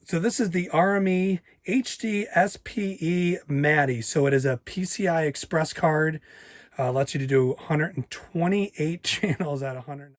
So this is the RME HDSPe Madi. So it is a PCI Express card. Lets you to do 128 channels at 100.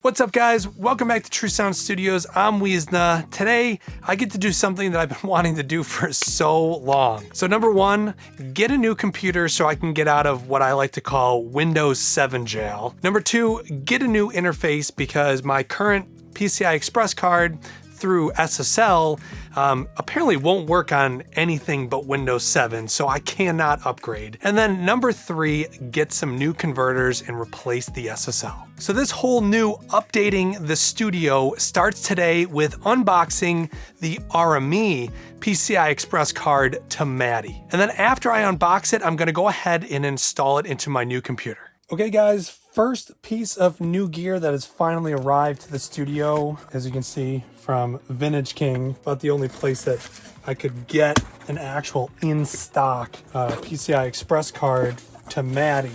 What's up, guys? Welcome back to True Sound Studios. I'm Weezna. Today, I get to do something that I've been wanting to do for so long. So number one, get a new computer so I can get out of what I like to call Windows 7 jail. Number two, get a new interface because my current PCI Express card through SSL apparently won't work on anything but Windows 7, so I cannot upgrade. And then number three, get some new converters and replace the SSL. So this whole new updating the studio starts today with unboxing the RME PCI Express card to Madi. And then after I unbox it, I'm gonna go ahead and install it into my new computer. Okay guys, first piece of new gear that has finally arrived to the studio, as you can see from Vintage King, about the only place that I could get an actual in-stock PCI Express card to Madi.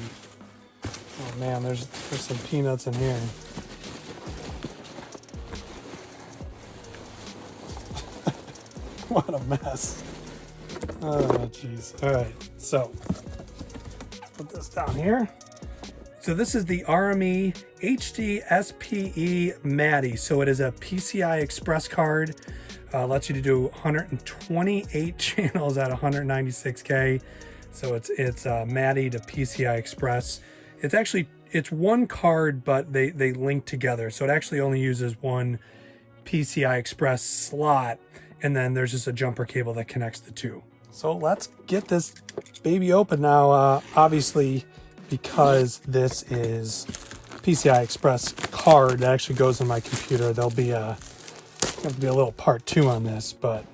Oh man, there's some peanuts in here. What a mess. Oh jeez. All right, so let's put this down here. So this is the RME HDSPe Madi. So it is a PCI Express card. Lets you to do 128 channels at 196K. So it's Madi to PCI Express. It's one card, but they link together. So it actually only uses one PCI Express slot, and then there's just a jumper cable that connects the two. So let's get this baby open now. Obviously, because this is PCI Express card that actually goes in my computer, there'll be a little part two on this, but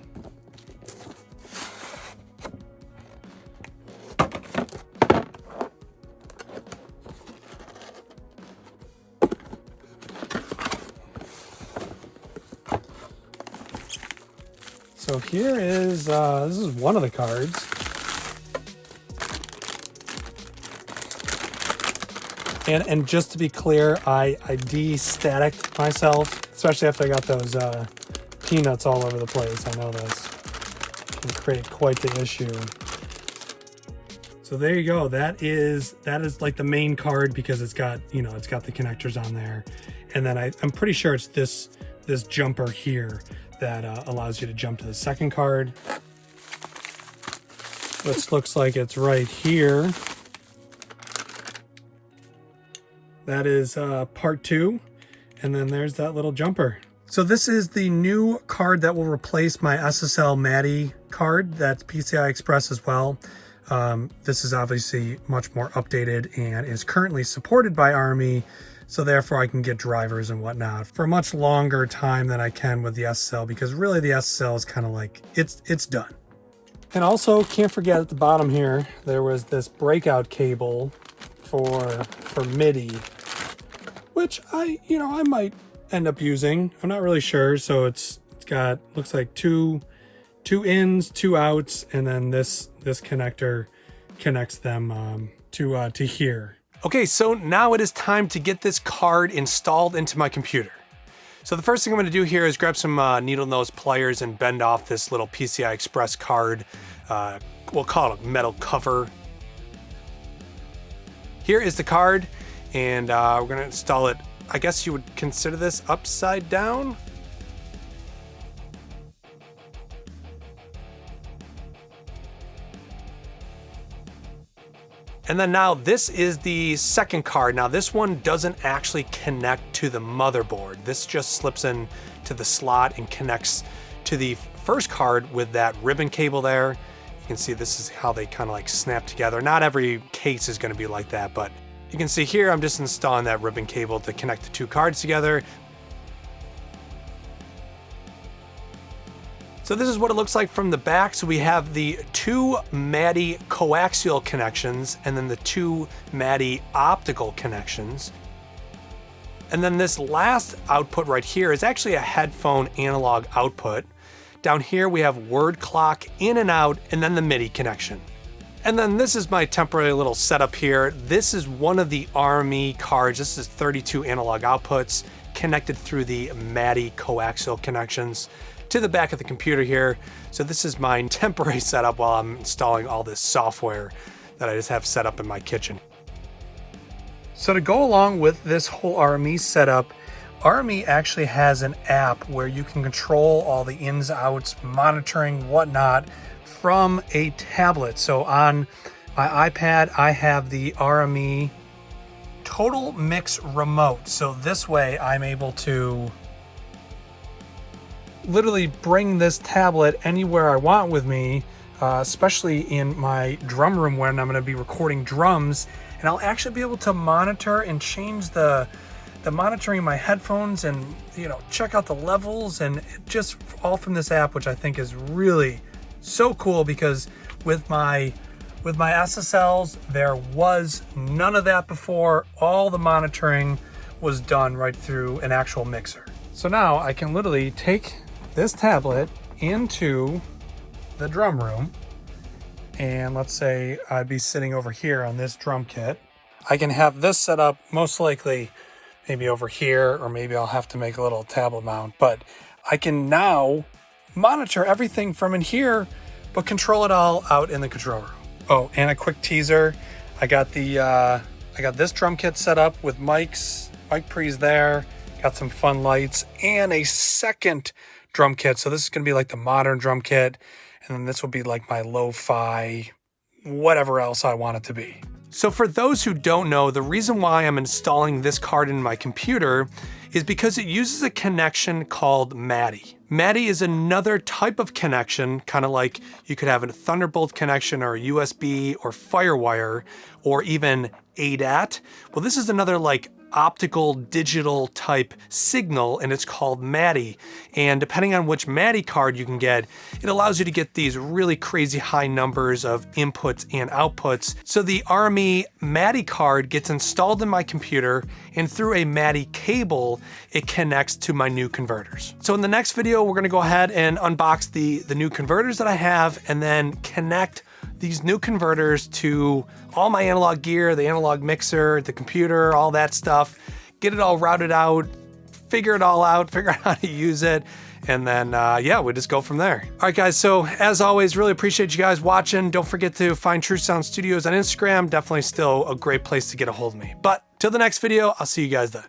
so here is this is one of the cards. And just to be clear, I de-staticked myself, especially after I got those peanuts all over the place. I know this can create quite the issue. So there you go. That is like the main card because it's got the connectors on there. And then I'm pretty sure it's this jumper here that allows you to jump to the second card, which looks like it's right here. That is part two, and then there's that little jumper. So this is the new card that will replace my SSL Madi card. That's PCI Express as well. This is obviously much more updated and is currently supported by RME, so therefore I can get drivers and whatnot for a much longer time than I can with the SSL, because really the SSL is kind of like, it's done. And also, can't forget at the bottom here, there was this breakout cable for MIDI, which I might end up using. I'm not really sure. So it's got, looks like two ins, two outs, and then this connector connects them to here. Okay, so now it is time to get this card installed into my computer. So the first thing I'm going to do here is grab some needle nose pliers and bend off this little PCI Express card. We'll call it a metal cover. Here is the card, and we're going to install it. I guess you would consider this upside down. And then now this is the second card. Now this one doesn't actually connect to the motherboard. This just slips in to the slot and connects to the first card with that ribbon cable there. You can see this is how they kind of like snap together. Not every case is going to be like that, but you can see here I'm just installing that ribbon cable to connect the two cards together. So this is what it looks like from the back. So we have the two Madi coaxial connections and then the two Madi optical connections. And then this last output right here is actually a headphone analog output. Down here we have word clock in and out, and then the MIDI connection. And then this is my temporary little setup here. This is one of the RME cards. This is 32 analog outputs connected through the Madi coaxial connections to the back of the computer here. So this is my temporary setup while I'm installing all this software that I just have set up in my kitchen. So to go along with this whole RME setup, RME actually has an app where you can control all the ins, outs, monitoring, whatnot from a tablet. So on my iPad, I have the RME Total Mix Remote. So this way I'm able to literally bring this tablet anywhere I want with me, especially in my drum room when I'm going to be recording drums. And I'll actually be able to monitor and change the monitoring my headphones and, you know, check out the levels and just all from this app, which I think is really so cool because with my SSLs, there was none of that before. All the monitoring was done right through an actual mixer. So now I can literally take this tablet into the drum room, and let's say I'd be sitting over here on this drum kit. I can have this set up most likely maybe over here, or maybe I'll have to make a little tablet mount, but I can now monitor everything from in here, but control it all out in the control room. Oh, and a quick teaser. I got this drum kit set up with mic pre's there, got some fun lights, and a second drum kit. So this is gonna be like the modern drum kit, and then this will be like my lo-fi, whatever else I want it to be. So for those who don't know, the reason why I'm installing this card in my computer is because it uses a connection called Madi. Madi is another type of connection, kind of like you could have a Thunderbolt connection or a USB or FireWire or even ADAT. Well, this is another like optical digital type signal, and it's called Madi. And depending on which Madi card you can get, it allows you to get these really crazy high numbers of inputs and outputs. So the RME Madi card gets installed in my computer, and through a Madi cable, it connects to my new converters. So in the next video, we're gonna go ahead and unbox the new converters that I have, and then connect these new converters to all my analog gear, the analog mixer, the computer, all that stuff, get it all routed out, figure it all out, figure out how to use it, and then yeah, we just go from there. All right, guys, so as always, really appreciate you guys watching. Don't forget to find True Sound Studios on Instagram. Definitely still a great place to get a hold of me. But till the next video, I'll see you guys then.